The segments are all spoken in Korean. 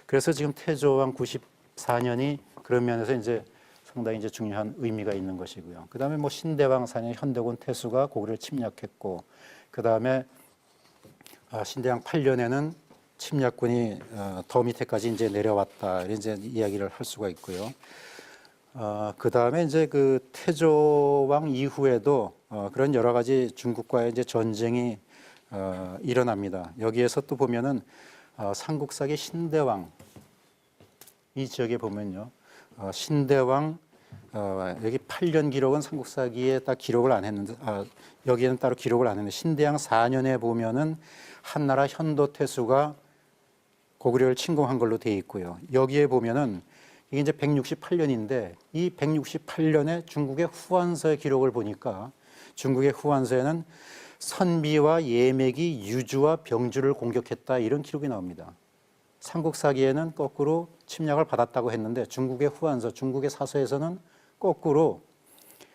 그래서 지금 태조왕 94년이 그런 면에서 이제 상당히 이제 중요한 의미가 있는 것이고요. 그 다음에 뭐 신대왕 4년 현대군 태수가 고구려를 침략했고, 그 다음에 신대왕 8년에는 침략군이 더 밑에까지 이제 내려왔다, 이제 이야기를 할 수가 있고요. 그 다음에 이제 그 태조왕 이후에도 그런 여러 가지 중국과의 이제 전쟁이 일어납니다. 여기에서 또 보면은 삼국사기 신대왕 이 지역에 보면요, 신대왕 여기 8년 기록은 삼국사기에 딱 기록을 안 했는데 여기에는 따로 기록을 안 했는데 신대왕 4년에 보면은 한나라 현도태수가 고구려를 침공한 걸로 되어 있고요. 여기에 보면은 이게 이제 168년인데 이 168년에 중국의 후한서의 기록을 보니까 중국의 후한서에는 선비와 예맥이 유주와 병주를 공격했다, 이런 기록이 나옵니다. 삼국사기에는 거꾸로 침략을 받았다고 했는데 중국의 후한서, 중국의 사서에서는 거꾸로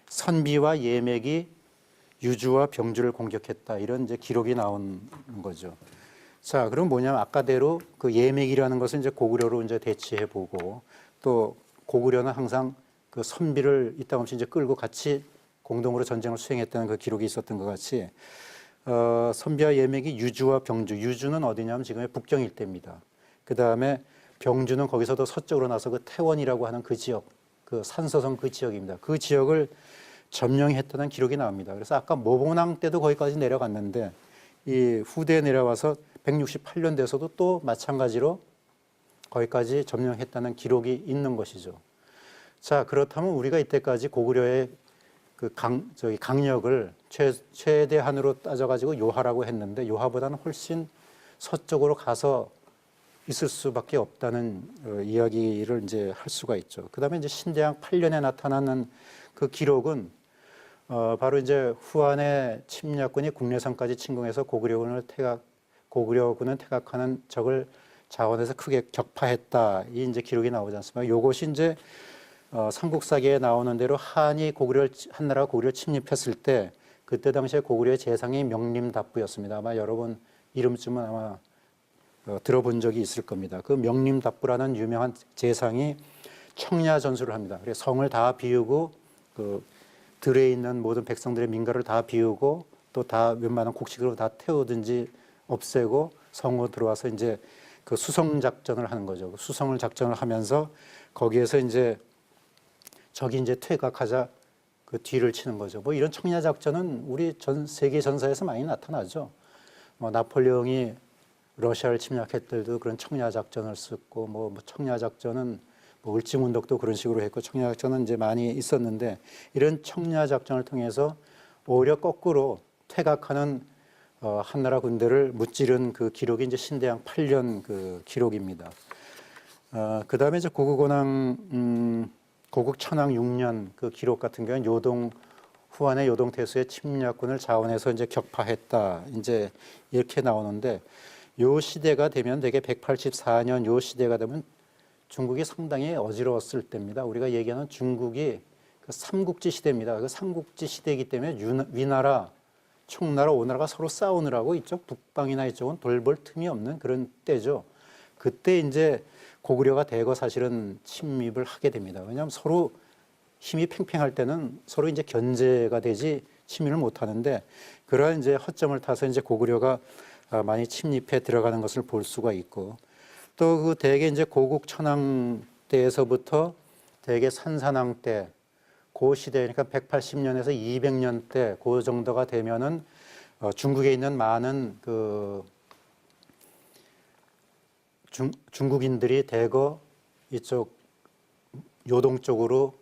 선비와 예맥이 유주와 병주를 공격했다, 이런 이제 기록이 나온 거죠. 자, 그럼 뭐냐면 아까대로 그 예맥이라는 것을 이제 고구려로 이제 대치해 보고, 또 고구려는 항상 그 선비를 이따금씩 이제 끌고 같이 공동으로 전쟁을 수행했다는 그 기록이 있었던 것 같이 선비와 예맥이 유주와 병주, 유주는 어디냐면 지금의 북경 일대입니다. 그 다음에 병주는 거기서도 서쪽으로 나서 그 태원이라고 하는 그 지역, 그 산서성 그 지역입니다. 그 지역을 점령했다는 기록이 나옵니다. 그래서 아까 모봉랑 때도 거기까지 내려갔는데 이 후대에 내려와서 168년 돼서도 또 마찬가지로 거기까지 점령했다는 기록이 있는 것이죠. 자, 그렇다면 우리가 이때까지 고구려의 그 강력을 최대한으로 따져가지고 요하라고 했는데 요하보다는 훨씬 서쪽으로 가서 있을 수밖에 없다는 이야기를 이제 할 수가 있죠. 그 다음에 이제 신대왕 8년에 나타나는 그 기록은 바로 이제 후한의 침략군이 국내성까지 침공해서 고구려군은 퇴각하는 적을 자원해서 크게 격파했다, 이 이제 기록이 나오지 않습니까? 요것이 이제 삼국사기에 나오는 대로 한나라가 고구려를 침입했을 때 그때 당시에 고구려의 재상이 명림답부였습니다. 아마 여러분 이름쯤은 아마 들어본 적이 있을 겁니다. 그 명림답부라는 유명한 재상이 청야전술을 합니다. 그래서 성을 다 비우고 그 들에 있는 모든 백성들의 민가를 다 비우고 또 다 웬만한 곡식으로 다 태우든지 없애고 성으로 들어와서 이제 그 수성 작전을 하는 거죠. 수성을 작전을 하면서 거기에서 이제 적이 이제 퇴각하자 그 뒤를 치는 거죠. 뭐 이런 청야 작전은 우리 전 세계 전사에서 많이 나타나죠. 뭐 나폴레옹이 러시아를 침략할 때도 그런 청야 작전을 썼고, 뭐 청야 작전은 뭐 을지문덕도 그런 식으로 했고, 청야 작전은 이제 많이 있었는데 이런 청야 작전을 통해서 오히려 거꾸로 퇴각하는 한나라 군대를 무찌른 그 기록이 이제 신대왕 8년 그 기록입니다. 그 다음에 이제 고국 천왕 6년 그 기록 같은 경우는 후한의 요동태수의 침략군을 자원해서 이제 격파했다, 이제 이렇게 나오는데 요 시대가 되면 대개 184년 요 시대가 되면 중국이 상당히 어지러웠을 때입니다. 우리가 얘기하는 중국이 그 삼국지 시대입니다. 그 삼국지 시대이기 때문에 위나라, 청나라, 오나라가 서로 싸우느라고 이쪽 북방이나 이쪽은 돌볼 틈이 없는 그런 때죠. 그때 이제 고구려가 대거 사실은 침입을 하게 됩니다. 왜냐하면 서로 힘이 팽팽할 때는 서로 이제 견제가 되지 침입을 못 하는데, 그러한 이제 허점을 타서 이제 고구려가 많이 침입해 들어가는 것을 볼 수가 있고, 또 그 대개 이제 고국 천왕 때에서부터 대개 산산왕 때, 그 시대, 그러니까 180년에서 200년 때, 그 정도가 되면은 중국에 있는 많은 그 중국인들이 대거 이쪽 요동 쪽으로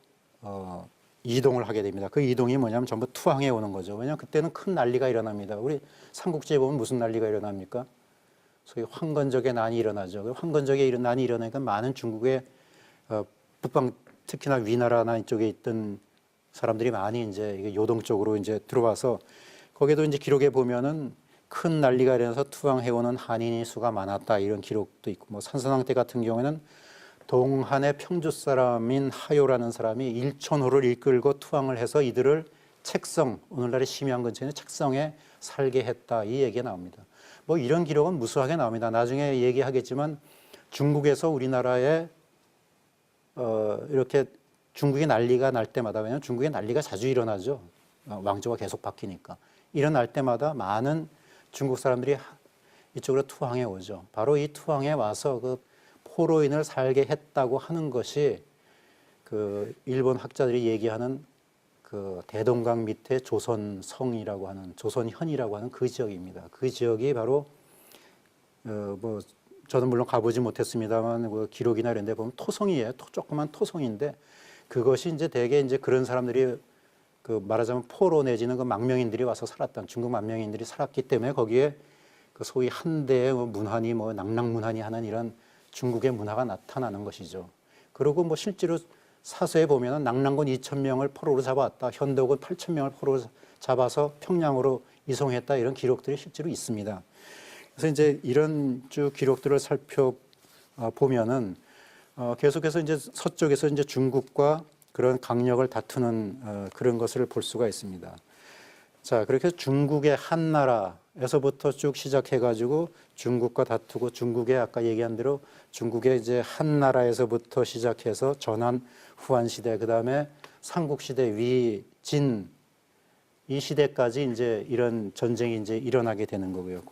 이동을 하게 됩니다. 그 이동이 뭐냐면 전부 투항해 오는 거죠. 왜냐하면 그때는 큰 난리가 일어납니다. 우리 삼국지에 보면 무슨 난리가 일어납니까? 소위 황건적의 난이 일어나죠. 황건적의 난이 일어나니까 많은 중국의 북방, 특히나 위나라나 이쪽에 있던 사람들이 많이 이제 요동 쪽으로 이제 들어와서, 거기에도 이제 기록에 보면은 큰 난리가 일어나서 투항해오는 한인의 수가 많았다, 이런 기록도 있고, 뭐 산산왕 때 같은 경우에는 동한의 평주 사람인 하요라는 사람이 일천호를 이끌고 투항을 해서 이들을 책성, 오늘날의 심양 근처에 있는 책성에 살게 했다, 이 얘기가 나옵니다. 뭐 이런 기록은 무수하게 나옵니다. 나중에 얘기하겠지만 중국에서 우리나라에 이렇게 중국이 난리가 날 때마다, 왜냐하면 중국에 난리가 자주 일어나죠. 왕조가 계속 바뀌니까. 일어날 때마다 많은 중국 사람들이 이쪽으로 투항해 오죠. 바로 이 투항해 와서 그 포로인을 살게 했다고 하는 것이 그 일본 학자들이 얘기하는 그 대동강 밑에 조선성이라고 하는, 조선현이라고 하는 그 지역입니다. 그 지역이 바로 뭐 저는 물론 가보지 못했습니다만 그 기록이나 이런 데 보면 토성이에요. 조그만 토성인데 그것이 이제 대개 이제 그런 사람들이 그 말하자면 포로 내지는 그 망명인들이 와서 살았던, 중국 망명인들이 살았기 때문에 거기에 그 소위 한대의 문화니 뭐 낭랑문화니 하는 이런 중국의 문화가 나타나는 것이죠. 그리고 뭐 실제로 사서에 보면은 낭랑군 2,000명을 포로로 잡아왔다, 현도군 8,000명을 포로로 잡아서 평양으로 이송했다, 이런 기록들이 실제로 있습니다. 그래서 이제 이런 쭉 기록들을 살펴보면은 계속해서 이제 서쪽에서 이제 중국과 그런 강력을 다투는 그런 것을 볼 수가 있습니다. 자, 그렇게 중국의 한나라에서부터 쭉 시작해가지고 중국과 다투고, 중국의 아까 얘기한 대로 중국의 이제 한나라에서부터 시작해서 전한 후한 시대, 그 다음에 삼국 시대 위, 진, 이 시대까지 이제 이런 전쟁이 이제 일어나게 되는 거고요.